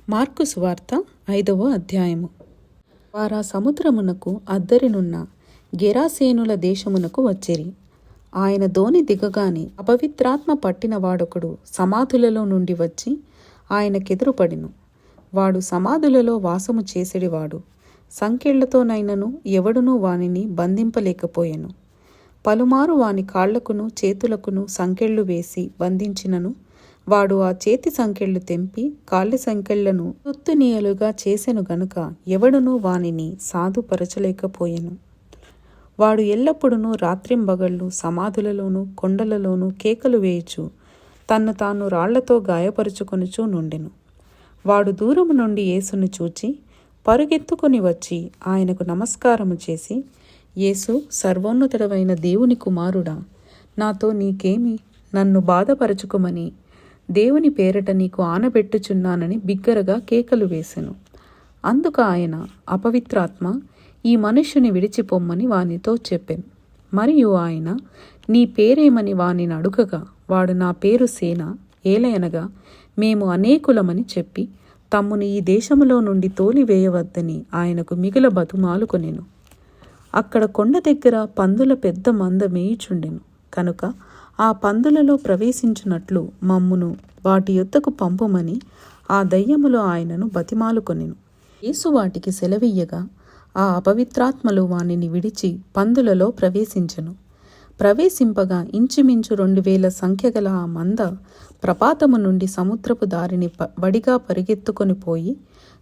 Mark సువార్త 5వ అధ్యాయము. వారా సముద్రమునకు అద్దరినున్న గెరాసేనుల దేశమునకు వచ్చిరి. ఆయన దోణి దిగగానే అపవిత్రాత్మ పట్టిన వాడొకడు సమాధులలో నుండి వచ్చి ఆయనకెదురుపడెను. వాడు సమాధులలో వాసము చేసెడివాడు. సంకెళ్లతోనైనను ఎవడునూ వానిని బంధింపలేకపోయెను. పలుమారు వాని కాళ్లకును చేతులకును సంకెళ్ళు వేసి బంధించినను వాడు ఆ చేతి సంకెళ్ళు తెంపి కాళ్ళ సంకెళ్లను తుత్తునీయలుగా చేసెను గనుక ఎవడునూ వానిని సాధుపరచలేకపోయెను. వాడు ఎల్లప్పుడూ రాత్రింబగళ్ళు సమాధులలోనూ కొండలలోనూ కేకలు వేయుచు తన్ను తాను రాళ్లతో గాయపరుచుకొనుచూ నుండెను. వాడు దూరము నుండి యేసును చూచి పరుగెత్తుకొని వచ్చి ఆయనకు నమస్కారము చేసి, యేసు, సర్వోన్నతుడవైన దేవుని కుమారుడా, నాతో నీకేమి? నన్ను బాధపరచుకోమని దేవుని పేరట నీకు ఆనబెట్టుచున్నానని బిగ్గరగా కేకలు వేసెను. అందుకు ఆయన, అపవిత్రాత్మ ఈ మనుష్యుని విడిచిపొమ్మని వానితో చెప్పెను. మరియు ఆయన, నీ పేరేమని వానిని అడుగగా వాడు, నా పేరు సేన, ఏలయనగా మేము అనేకులమని చెప్పి తమ్మును ఈ దేశములో నుండి తోలివేయవద్దని ఆయనకు మిగుల బతుమాలుకొనెను. అక్కడ కొండ దగ్గర పందుల పెద్ద మంద మేయుచుండెను కనుక ఆ పందులలో ప్రవేశించున్నట్లు మమ్మును వాటి యొద్దకు పంపుమని ఆ దయ్యములో ఆయనను బతిమాలుకొనెను. యేసు వాటికి సెలవియ్యగా ఆ అపవిత్రాత్మలు వానిని విడిచి పందులలో ప్రవేశించెను. ప్రవేశింపగా ఇంచుమించు 2000 సంఖ్యగల ఆ మంద ప్రపాతము నుండి సముద్రపు దారిని వడిగా పరిగెత్తుకొని పోయి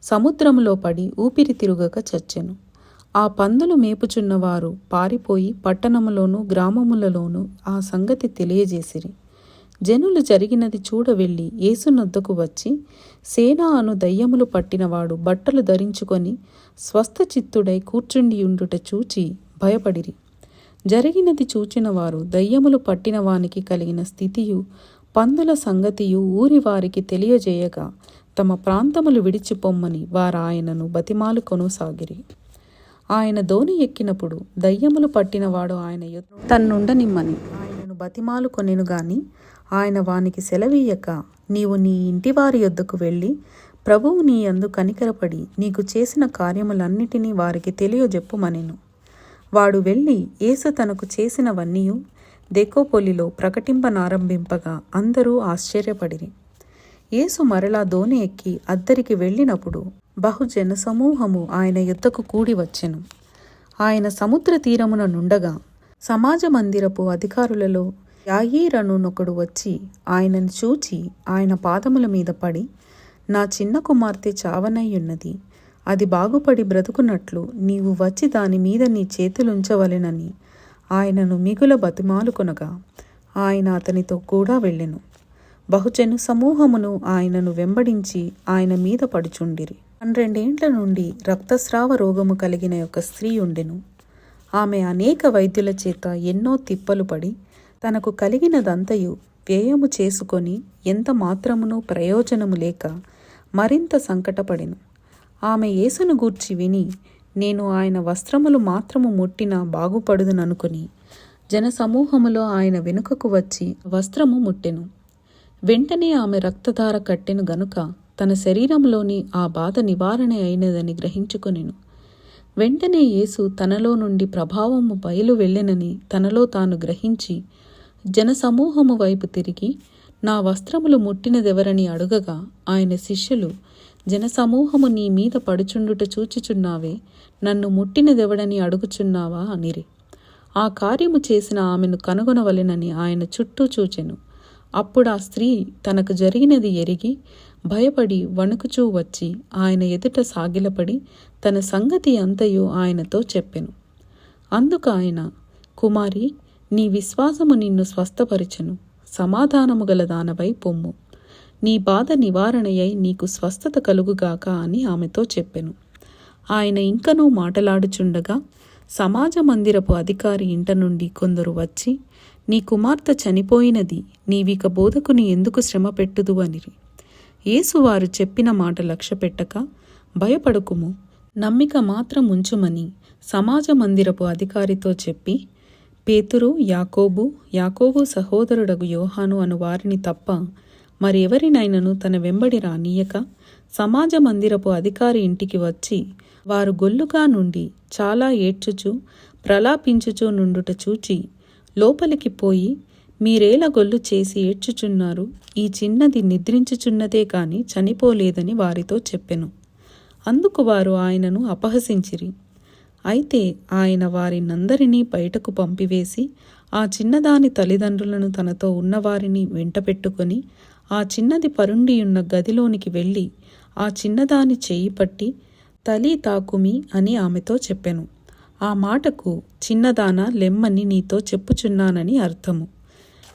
సముద్రములో పడి ఊపిరి తిరుగక చచ్చెను. ఆ పందులు మేపుచున్నవారు పారిపోయి పట్టణములోను గ్రామములలోనూ ఆ సంగతి తెలియజేసిరి. జనులు జరిగినది చూడ వెళ్ళి యేసునొద్దకు వచ్చి, సేన అను దయ్యములు పట్టినవాడు బట్టలు ధరించుకొని స్వస్థచిత్తుడై కూర్చుండియుండుట చూచి భయపడిరి. జరిగినది చూచిన వారు దయ్యములు పట్టిన వానికి కలిగిన స్థితియు పందుల సంగతియు ఊరి వారికి తెలియజేయగా తమ ప్రాంతములు విడిచిపొమ్మని వారాయనను బతిమాలు కొనసాగిరి. ఆయన దోణి ఎక్కినప్పుడు దయ్యములు పట్టినవాడు ఆయన తన్నుండనిమ్మని ఆయనను బతిమాలు కొనెను గాని ఆయన వానికి సెలవీయక, నీవు నీ ఇంటివారి యొద్దకు వెళ్ళి ప్రభువు నీ యందు కనికరపడి నీకు చేసిన కార్యములన్నిటినీ వారికి తెలియజెప్పుమనెను. వాడు వెళ్ళి యేసు తనకు చేసినవన్నీయు దెకోపొలిలో ప్రకటింపనారంభింపగా అందరూ ఆశ్చర్యపడిరి. యేసు మరలా దోణి ఎక్కి అద్దరికి వెళ్ళినప్పుడు బహుజన సమూహము ఆయన యొద్దకు కూడి వచ్చెను. ఆయన సముద్ర తీరమున నుండగా సమాజ మందిరపు అధికారులలో యాయీరనునొకడు వచ్చి ఆయనను చూచి ఆయన పాదముల మీద పడి, నా చిన్న కుమార్తె చావనయ్యున్నది, అది బాగుపడి బ్రతుకున్నట్లు నీవు వచ్చి దాని మీద నీ చేతులుంచవలెనని ఆయనను మిగుల బతిమాలుకొనగా ఆయన అతనితో కూడా వెళ్ళెను. బహుజను సమూహమును ఆయనను వెంబడించి ఆయన మీద పడుచుండిరి. 12 ఏండ్ల నుండి రక్తస్రావ రోగము కలిగిన ఒక స్త్రీ ఉండెను. ఆమె అనేక వైద్యుల చేత ఎన్నో తిప్పలు పడి తనకు కలిగినదంతయు వ్యయము చేసుకొని ఎంత మాత్రమునూ ప్రయోజనము లేక మరింత సంకటపడెను. ఆమె యేసును గూర్చి విని, నేను ఆయన వస్త్రములు మాత్రము ముట్టినా బాగుపడుదుననుకొని జనసమూహములో ఆయన వెనుకకు వచ్చి వస్త్రము ముట్టెను. వెంటనే ఆమె రక్తధార కట్టెను గనుక తన శరీరంలోని ఆ బాధ నివారణ అయినదని గ్రహించుకొనెను. వెంటనే యేసు తనలో నుండి ప్రభావము బయలు వెళ్ళెనని తనలో తాను గ్రహించి జనసమూహము వైపు తిరిగి, నా వస్త్రములు ముట్టినదెవరని అడుగగా ఆయన శిష్యులు, జనసమూహము నీ మీద పడుచుండుట చూచుచున్నావే, నన్ను ముట్టినదెవడని అడుగుచున్నావా అనిరి. ఆ కార్యము చేసిన ఆమెను కనుగొనవలెనని ఆయన చుట్టూ చూచెను. అప్పుడు ఆ స్త్రీ తనకు జరిగినది ఎరిగి భయపడి వణుకుచూ వచ్చి ఆయన ఎదుట సాగిలపడి తన సంగతి అంతయు ఆయనతో చెప్పెను. అందుకు ఆయన, కుమారి, నీ విశ్వాసము నిన్ను స్వస్థపరిచెను, సమాధానము గల దానవై పొమ్ము, నీ బాధ నివారణయై నీకు స్వస్థత కలుగుగాక అని ఆమెతో చెప్పెను. ఆయన ఇంకనూ మాటలాడుచుండగా సమాజ మందిరపు అధికారి ఇంట నుండి కొందరు వచ్చి, నీ కుమార్తె చనిపోయినది, నీవిక బోధకుని ఎందుకు శ్రమ పెట్టుదు అనిరి. యేసు వారు చెప్పిన మాట లక్ష్యపెట్టక, భయపడకుము, నమ్మిక మాత్రం ఉంచుమని సమాజ మందిరపు అధికారితో చెప్పి, పేతురు, యాకోబు సహోదరుడగు యోహాను అను వారిని తప్ప మరి ఎవరినైనను తన వెంబడి రానీయక సమాజ మందిరపు అధికారి ఇంటికి వచ్చి వారు గొల్లుగా నుండి చాలా ఏడ్చుచు ప్రలాపించుచూ నుండుట చూచి లోపలికి పోయి, మీరేల గొల్లు చేసి ఏడ్చుచున్నారు? ఈ చిన్నది నిద్రించుచున్నదే కాని చనిపోలేదని వారితో చెప్పెను. అందుకు వారు ఆయనను అపహసించిరి. అయితే ఆయన వారినందరినీ బయటకు పంపివేసి ఆ చిన్నదాని తల్లిదండ్రులను తనతో ఉన్నవారిని వెంటపెట్టుకొని ఆ చిన్నది పరుండియున్న గదిలోనికి వెళ్ళి ఆ చిన్నదాని చెయ్యి పట్టి, తలీ తాకుమి అని ఆమెతో చెప్పెను. ఆ మాటకు చిన్నదాన లెమ్మని నీతో చెప్పుచున్నానని అర్థము.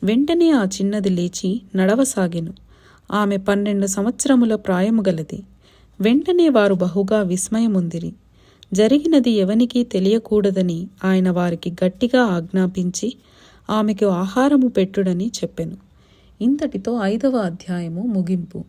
వెంటనే ఆ చిన్నది లేచి నడవసాగెను. ఆమె 12 సంవత్సరముల ప్రాయము గలది. వెంటనే వారు బహుగా విస్మయముందిరి. జరిగినది ఎవనికీ తెలియకూడదని ఆయన వారికి గట్టిగా ఆజ్ఞాపించి ఆమెకు ఆహారము పెట్టుడని చెప్పెను. ఇంతటితో 5వ అధ్యాయము ముగింపు.